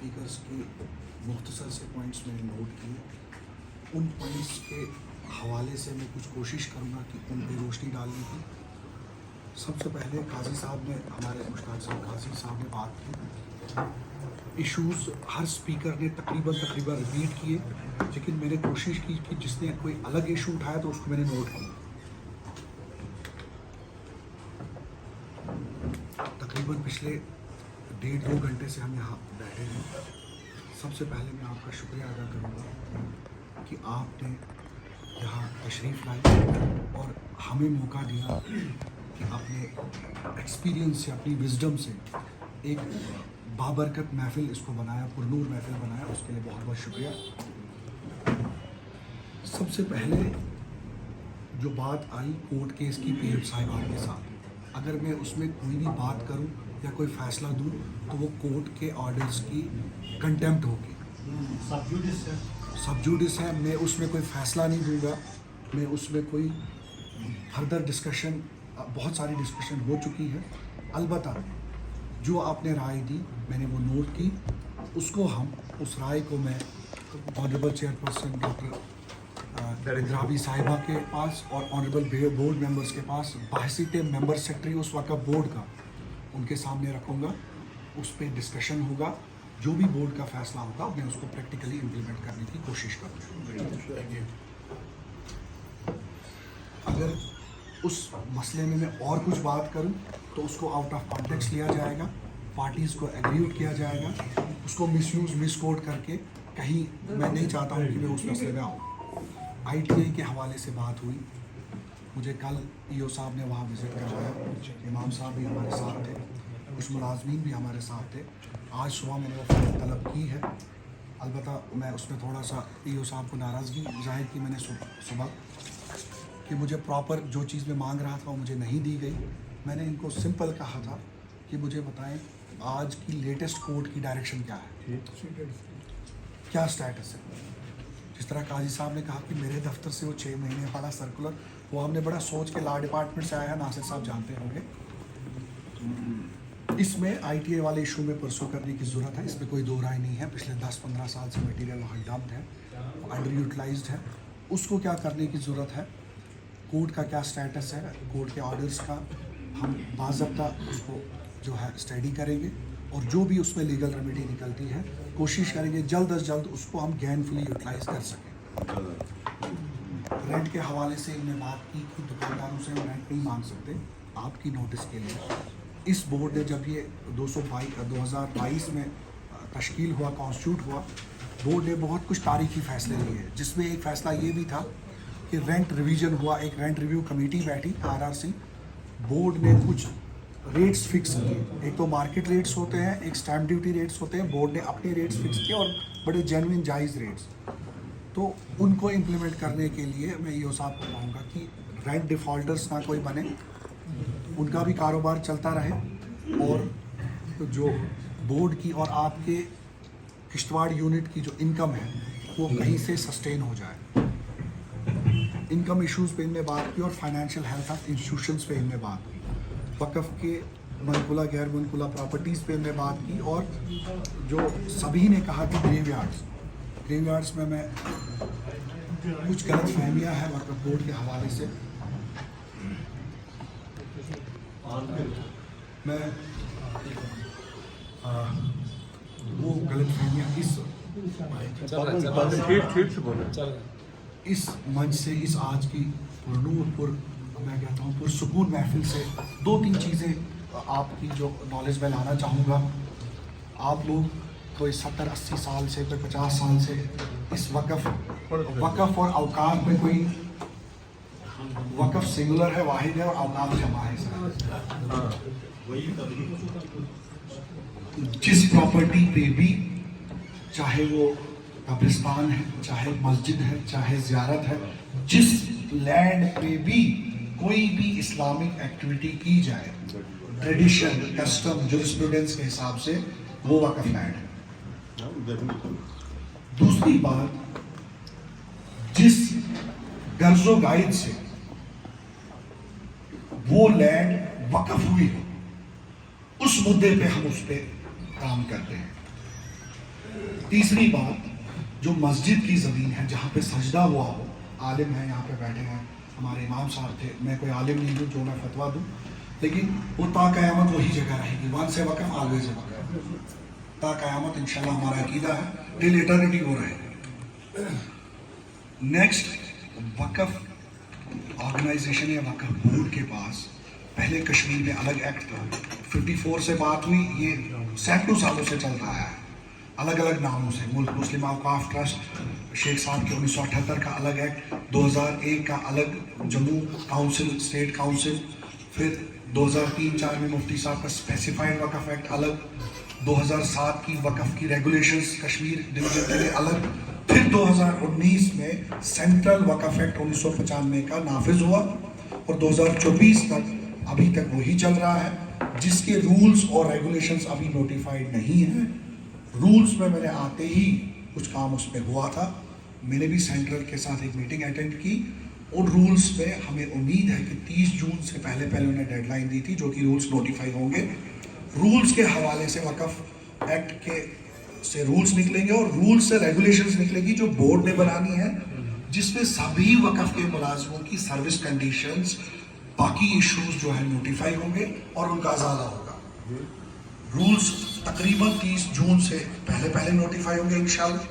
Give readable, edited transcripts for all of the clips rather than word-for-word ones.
Speakers के मुख्तसर से पॉइंट्स मैंने नोट किए। उन पॉइंट्स के हवाले से मैं कुछ कोशिश करूँगा कि उन पर रोशनी डालने की। सबसे पहले काजी साहब ने, हमारे मुश्ताक साहब काजी साहब ने बात की, इश्यूज़ हर स्पीकर ने तकरीबन रिपीट किए, लेकिन मैंने कोशिश की कि जिसने कोई अलग इशू उठाया तो उसको मैंने नोट किया। तकरीबन पिछले 1.5-2 घंटे से हम यहाँ बैठे हैं। सबसे पहले मैं आपका शुक्रिया अदा करूँगा कि आपने यहाँ तशरीफ़ लाई और हमें मौका दिया कि अपने एक्सपीरियंस से, अपनी विज़डम से एक बाबरकत महफ़िल इसको बनाया, पुरनूर महफ़िल बनाया। उसके लिए बहुत बहुत शुक्रिया। सबसे पहले जो बात आई कोर्ट केस की पीएम साहिबा के साथ, अगर मैं उसमें कोई भी बात करूं या कोई फ़ैसला दूं तो वो कोर्ट के ऑर्डर्स की कंटेम्प्ट होगी। सबजुडिस है, मैं उसमें कोई फ़ैसला नहीं दूंगा। मैं उसमें कोई फर्दर डिस्कशन, बहुत सारी डिस्कशन हो चुकी है। अलबत्ता जो आपने राय दी मैंने वो नोट की। उसको हम, उस राय को मैं ऑनरेबल चेयरपर्सन डॉक्टर इंद्राबी साहिबा के पास और ऑनरेबल बोर्ड मेंबर्स के पास, बाहसीत मेंबर सेक्रेटरी उस वक्त बोर्ड का, उनके सामने रखूँगा। उस पर डिस्कशन होगा। जो भी बोर्ड का फ़ैसला होगा मैं उसको प्रैक्टिकली इम्प्लीमेंट करने की कोशिश करूँगा। अगर उस मसले में मैं और कुछ बात करूं तो उसको आउट ऑफ कॉन्टेक्स्ट लिया जाएगा, पार्टीज़ को एग्रीड किया जाएगा, उसको मिसयूज़ मिसकोट करके कहीं, मैं नहीं चाहता हूं कि मैं उस मसले में आऊँ। आईटीआई के हवाले से बात हुई। मुझे कल ईओ साहब ने वहाँ विज़िट करवाया, इमाम साहब भी हमारे साथ थे, कुछ मुलाजमीन भी हमारे साथ थे। आज सुबह मैंने वो फ़ाइल तलब की है। अलबत्ता मैं उसमें थोड़ा सा ईओ साहब को नाराज़गी ज़ाहिर की मैंने सुबह कि मुझे प्रॉपर जो चीज़ मैं मांग रहा था वो मुझे नहीं दी गई। मैंने इनको सिंपल कहा था कि मुझे बताएं आज की लेटेस्ट कोर्ट की डायरेक्शन क्या है, क्या स्टेटस है। जिस तरह काजी साहब ने कहा कि मेरे दफ्तर से वो 6 महीने वाला सर्कुलर, वो हमने बड़ा सोच के लॉ डिपार्टमेंट से आया है, नासिर साहब जानते होंगे। इसमें आईटीआई वाले इशू में परसू करने की ज़रूरत है, इसमें कोई दो राय नहीं है। पिछले 10-15 साल से मटीरियल वहाँ डम्प्ड है, अंडर यूटिलाइज्ड है। उसको क्या करने की ज़रूरत है, कोर्ट का क्या स्टेटस है, कोर्ट के ऑर्डर्स का हम बाज़ाब्ता उसको जो है स्टडी करेंगे और जो भी उसमें लीगल रेमेडी निकलती है कोशिश करेंगे जल्द अज जल्द उसको हम गैनफुली यूटिलाइज़ कर सकें। रेंट के हवाले से इन्हें बात की कि दुकानदारों से हम रेंट नहीं मांग सकते। आपकी नोटिस के लिए इस बोर्ड ने जब ये 2022 में तश्कील हुआ, कॉन्स्टिट्यूट हुआ, बोर्ड ने बहुत कुछ तारीखी फ़ैसले लिए हैं, जिसमें एक फ़ैसला ये भी था कि रेंट रिवीजन हुआ। एक रेंट रिव्यू कमेटी बैठी आरआरसी, बोर्ड ने कुछ रेट्स फिक्स किए। एक तो मार्केट रेट्स होते हैं, एक स्टैम्प ड्यूटी रेट्स होते हैं। बोर्ड ने अपने रेट्स फिक्स किए और बड़े जेन्युइन जायज़ रेट्स। तो उनको इम्प्लीमेंट करने के लिए मैं ईओ साहब को कहूँगा कि रेंट डिफ़ॉल्टर्स ना कोई बने, उनका भी कारोबार चलता रहे और जो बोर्ड की और आपके किश्तवाड़ यूनिट की जो इनकम है वो कहीं से सस्टेन हो जाए। इनकम इश्यूज़ पे इनने बात की और फाइनेंशियल हेल्थ ऑफ इंस्टीट्यूशंस पे इनने बात की। वक़्फ़ के मनकुला गैर मनकुला प्रॉपर्टीज़ पे इनने बात की और जो सभी ने कहा कि ग्रेवयार्ड्स में मैं कुछ गलत फहमियाँ हैं वक़्फ़ बोर्ड के हवाले से। मैं वो गलत फहमियाँ इस मंच से, इस आज की मैं कहता हूँ पुरसुकून महफिल से 2-3 चीज़ें आपकी जो नॉलेज में लाना चाहूँगा। आप लोग कोई 70-80 साल से, कोई 50 साल से इस वक़्फ़ और औकाफ में, कोई वक़्फ़ सिंगुलर है, वाहिद है और औकाफ जमा है। जिस प्रॉपर्टी पे भी, चाहे वो कब्रिस्तान है, चाहे मस्जिद है, चाहे ज़ियारत है, जिस लैंड पे भी कोई भी इस्लामिक एक्टिविटी की जाए, ट्रेडिशन, कस्टम, जुरिस्प्रूडेंस के हिसाब से वो वक़्फ़ लैंड है। दूसरी बात, जिस गर्ज़ो गाइड से वो लैंड वक़्फ़ हुई हो, उस मुद्दे पे हम उस पर काम करते हैं। तीसरी बात, जो मस्जिद की ज़मीन है जहाँ पे सजदा हुआ हो, आलिम हैं यहाँ पे बैठे हैं, हमारे इमाम साहब थे, मैं कोई आलिम नहीं हूँ जो मैं फतवा दूँ, लेकिन वो ता क़यामत वही जगह रहेगी, वंस ए वक़फ़ ऑलवेज ए वक़फ़, ता क़यामत इंशाल्लाह हमारा अकीदा है, टिल इटर्निटी वो रहेगा। नेक्स्ट, वक़फ़ ऑर्गेनाइजेशन या वक़फ़ बोर्ड के पास पहले कश्मीर में अलग एक्ट था, 54 से बात हुई, ये सैकड़ों सालों से चल रहा है अलग अलग नामों से। मुल्क मुस्लिम औक़ाफ़ ट्रस्ट शेख साहब के 1978 का अलग एक्ट, 2001 का अलग जम्मू काउंसिल स्टेट काउंसिल, फिर 2003-4 में मुफ्ती साहब का स्पेसिफाइड वक़फ़ एक्ट अलग, 2007 की वक़फ़ की रेगुलेशंस कश्मीर डिवीज़न के लिए अलग, फिर 2019 में सेंट्रल वक़फ़ एक्ट 1995 का नाफिज हुआ और 2024 तक अभी तक वही चल रहा है, जिसके रूल्स और रेगुलेशंस अभी नोटिफाइड नहीं हैं। रूल्स में मैंने आते ही कुछ काम उसमें हुआ था, मैंने भी सेंट्रल के साथ एक मीटिंग अटेंड की और रूल्स में हमें उम्मीद है कि 30 जून से पहले उन्हें डेडलाइन दी थी जो कि रूल्स नोटिफाई होंगे। रूल्स के हवाले से वक़फ़ एक्ट के से रूल्स निकलेंगे और रूल्स से रेगुलेशंस निकलेगी जो बोर्ड ने बनानी है, जिसमें सभी वक़फ़ के मुलाज़िमों की सर्विस कंडीशंस, बाकी इश्यूज जो है नोटिफाई होंगे और उनका अज़ाला होगा। रूल्स तकरीबन 30 जून से पहले नोटिफाई होंगे इंशाल्लाह,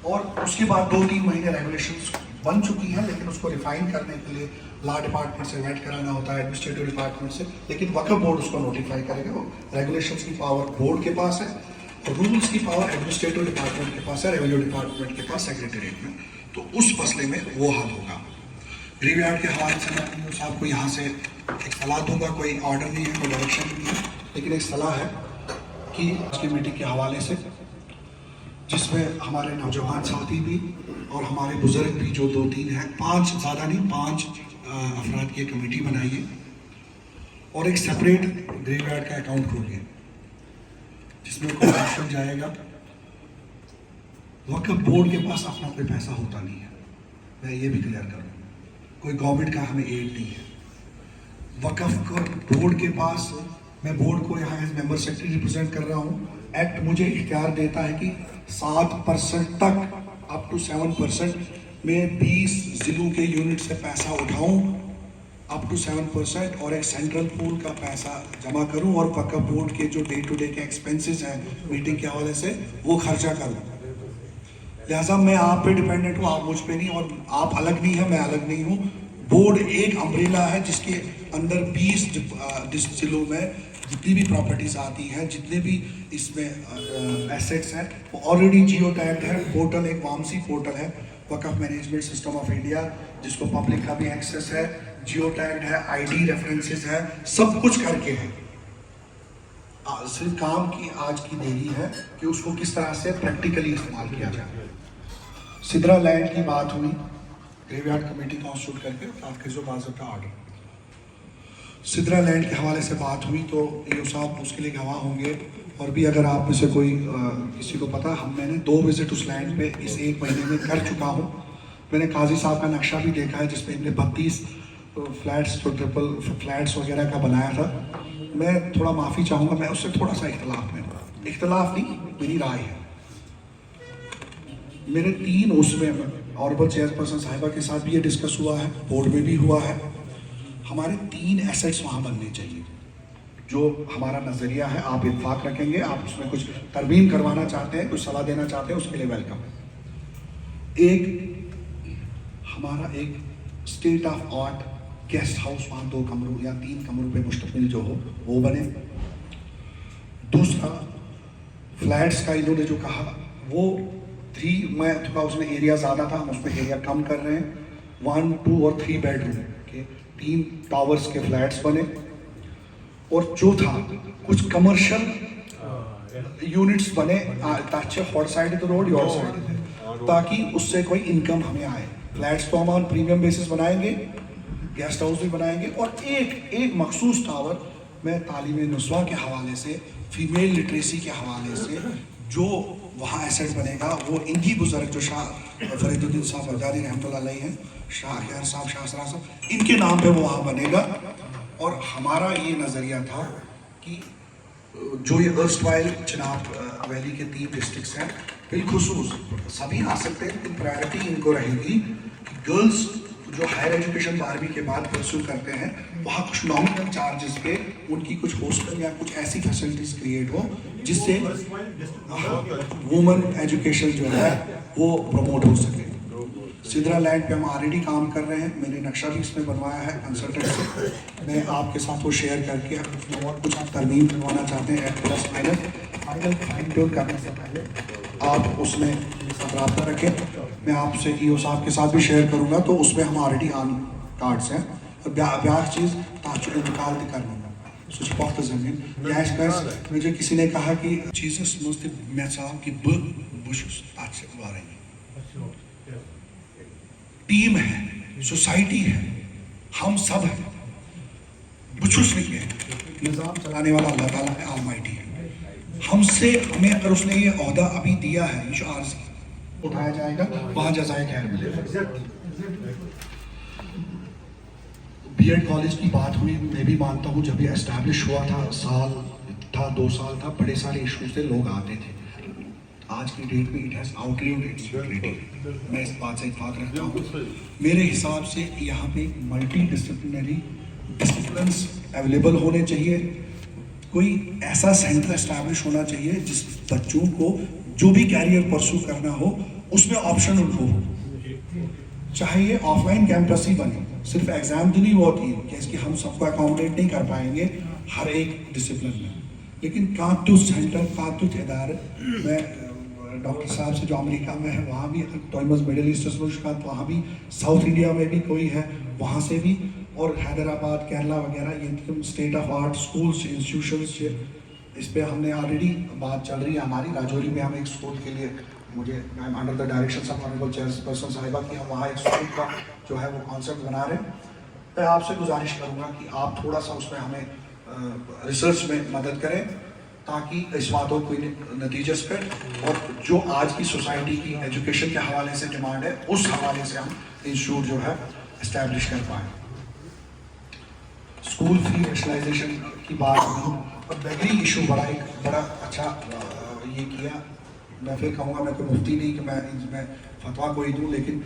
और उसके बाद 2-3 महीने रेगुलेशंस बन चुकी हैं, लेकिन उसको रिफाइन करने के लिए लॉ डिपार्टमेंट से वेट कराना होता है, एडमिनिस्ट्रेटिव डिपार्टमेंट से, लेकिन वक़फ़ बोर्ड उसको नोटिफाई करेगा। रेगुलेशंस की पावर बोर्ड के पास है और रूल्स की पावर एडमिनिस्ट्रेटिव डिपार्टमेंट के पास है, रेवेन्यू डिपार्टमेंट के पास, सेक्रेटेरिएट में। तो उस मसले में वो हल होगा। ग्रेवयार्ड के हवाले से मैं पीओ साहब को यहाँ से एक सलाह दूंगा, कोई ऑर्डर नहीं है, कोई डायरेक्शन नहीं है, लेकिन एक सलाह है कि आज की मीटिंग के हवाले से, जिसमें हमारे नौजवान साथी भी और हमारे बुजुर्ग भी जो 2-3 हैं, 5 ज़्यादा नहीं 5 अफराद की एक कमेटी बनाइए और एक सेपरेट ग्रेवयार्ड का अकाउंट खोलिए जिसमें कॉन्ट्रैक्शन जाएगा। वक़फ़ बोर्ड के पास अपना कोई पैसा होता नहीं है, मैं ये भी क्लियर करूँ, कोई गवर्नमेंट का हमें एड नहीं है। वक़फ़ बोर्ड के पास, मैं बोर्ड को यहाँ एज मेंबर सेक्रेटरी रिप्रेजेंट कर रहा हूँ, एक्ट मुझे इख्तियार देता है कि 7% तक अप टू 7% में 20 ज़िलों के यूनिट से पैसा उठाऊँ अप टू 7% और एक सेंट्रल पूल का पैसा जमा करूँ और वक़फ़ बोर्ड के जो डे टू डे के एक्सपेंसेस हैं मीटिंग के हवाले से वो खर्चा करूँ। लिहाजा मैं आप पे डिपेंडेंट हूँ, आप मुझ पे नहीं, और आप अलग नहीं है, मैं अलग नहीं हूँ। बोर्ड एक अम्ब्रेला है जिसके अंदर 20 ज़िलों में जितनी भी प्रॉपर्टीज़ आती हैं, जितने भी इसमें एसेट्स हैं, वो ऑलरेडी जियो टैग्ड है। पोर्टल एक वामसी पोर्टल है, वक़फ़ मैनेजमेंट सिस्टम ऑफ इंडिया, जिसको पब्लिक का भी एक्सेस है, जियो टैग्ड है, आईडी रेफरेंसेस है, सब कुछ करके है। सिर्फ काम की आज की देरी है कि उसको किस तरह से प्रैक्टिकली इस्तेमाल किया जाए। सिदरा लैंड की बात हुई, ग्रेवयार्ड कमेटी कॉन्स्टिट्यूट करके आपके जो बाज़ाब्ता ऑर्डर, सिदरा लैंड के हवाले से बात हुई तो ईओ साहब उसके लिए गवाह होंगे, और भी अगर आप में से कोई किसी को पता, मैंने 2 विजिट उस लैंड पे इस 1 महीने में कर चुका हूँ। मैंने काजी साहब का नक्शा भी देखा है जिसमें इनने 32 फ्लैट्स जो ट्रिपल फ्लैट्स वगैरह का बनाया था। मैं थोड़ा माफ़ी चाहूँगा, मैं उससे थोड़ा सा इख्तलाफ नहीं, मेरी राय है। मेरे 3 उसमें ऑनरेबल चेयरपर्सन साहिबा के साथ भी ये डिस्कस हुआ है, बोर्ड में भी हुआ है, हमारे 3 एसेट्स वहाँ बनने चाहिए। जो हमारा नज़रिया है, आप इत्फाक रखेंगे, आप उसमें कुछ तरमीम करवाना चाहते हैं, कुछ सलाह देना चाहते हैं, उसके लिए वेलकम है। एक हमारा एक state of art guest house वहाँ 2 कमरों या 3 कमरों पे मुश्तमिल जो हो वो बने। दूसरा, फ्लैट्स का इन्होंने जो कहा वो 3, मैं थोड़ा उसमें एरिया ज़्यादा था, हम उसमें एरिया कम कर रहे हैं। 1, 2 और 3 बेडरूम के 3 टावर्स के फ्लैट्स बने। और चौथा, कुछ कमर्शियल यूनिट्स बने ताकि hot side the road your side, ताकि उससे कोई इनकम हमें आए। फ्लैट्स तो हम ऑन प्रीमियम बेसिस बनाएंगे, गेस्ट हाउस भी बनाएंगे, और एक मखसूस टावर मैं तालीम नुस्वा के हवाले से, फीमेल लिटरेसी के हवाले से जो वहाँ एसेट बनेगा वो इनकी बुजुर्ग जो शाह फरीदुद्दीन साहब अजारी रहमतुल्लाह अलैह हैं, शाह खैर साहब, शाह सरा साहब, इनके नाम पे वो वहाँ बनेगा। और हमारा ये नज़रिया था कि جو یہ ارسٹوائل چناب ویلی کے 3 ڈسٹرکٹس ہیں بالخصوص سبھی آ سکتے ہیں، لیکن پرائرٹی ان کو رہے گی کہ گرلز جو ہائر ایجوکیشن 12ویں کے بعد پرسو کرتے ہیں وہاں کچھ نامنل چارجز پہ ان کی کچھ ہاسٹل یا کچھ ایسی فیسلٹیز کریٹ ہو جس سے وومن ایجوکیشن جو ہے وہ پروموٹ ہو سکے. سدرا لینڈ پہ ہم آلریڈی کام کر رہے ہیں، میں نے نقشہ بھی اس میں بنوایا ہے کنسلٹنٹ سے. میں آپ کے ساتھ وہ شیئر کر کے اور کچھ ترمیم کروانا چاہتے ہیں پلس مائنس فائن ٹیون کرنے سے پہلے آپ اس میں رابطہ رکھیں. میں آپ سے ای او صاحب کے ساتھ بھی شیئر کروں گا، تو اس میں ہم آلریڈی آن کارڈس ہیں. بیاکھ چیز تاچ انتقال تہ کرنا سو پخت زمین مجھے کسی نے کہا کہ چیزس مز تہ مے ثاو کہ بہس تک سے وارے ٹیم ہے، سوسائٹی ہے، ہم سب ہیں. بچھس نہیں نظام چلانے والا اللہ تعالیٰ ہے، آلمائٹی ہے. ہم سے ہمیں اگر اس نے یہ عہدہ ابھی دیا ہے یہ عارضی اٹھایا جائے گا، وہاں جزائے خیر ملے گا. بی ایڈ کالج کی بات ہوئی، میں بھی مانتا ہوں جب یہ اسٹیبلش ہوا تھا سال تھا 2 سال تھا، بڑے سارے ایشوز تھے، لوگ آتے تھے. آج کی ڈیٹ میں it has outlived its utility. میں اس بات سے اتفاق رکھتا ہوں. میرے حساب سے یہاں پہ ملٹی ڈسپلنری ڈسپلنس اویلیبل ہونے چاہیے. کوئی ایسا سینٹر اسٹیبلش ہونا چاہیے جس بچوں کو جو بھی کیریئر پرسو کرنا ہو اس میں آپشن ان کو ہو. چاہے یہ آف لائن کیمپس ہی بنے، صرف ایگزام تو نہیں ہوتی ہے کہ ہم سب کو اکاموڈیٹ نہیں کر پائیں گے ہر ایک ڈسپلن میں، لیکن کانتو سینٹر کانتو ادارے. میں ڈاکٹر صاحب سے جو امریکہ میں ہے وہاں بھی ٹوئمز مڈل ایسٹ وہاں بھی ساؤتھ انڈیا میں بھی کوئی ہے وہاں سے بھی، اور حیدرآباد کیرلا وغیرہ یہ state of art schools institutions اس پہ ہم نے آلریڈی بات چل رہی ہے ہماری. راجوری میں ہم ایک اسکول کے لیے مجھے under the direction of honourable chairperson صاحبہ کی ہم وہاں ایک اسکول کا جو ہے وہ کانسیپٹ بنا رہے ہیں. میں آپ سے گزارش کروں گا کہ آپ تھوڑا سا اس میں ہمیں ریسرچ میں مدد کریں تاکہ اس باتوں کو نتیجس پہ اور جو آج کی سوسائٹی کی ایجوکیشن کے حوالے سے ڈیمانڈ ہے اس حوالے سے ہم انسٹیٹیوٹ جو ہے اسٹیبلش کر پائیں. اسکول فی ریشنلائزیشن کی بات ہوئی اور بیکری ایشو بڑا اچھا یہ کیا. میں پھر کہوں گا میں کوئی مفتی نہیں کہ میں فتویٰ کوئی دوں، لیکن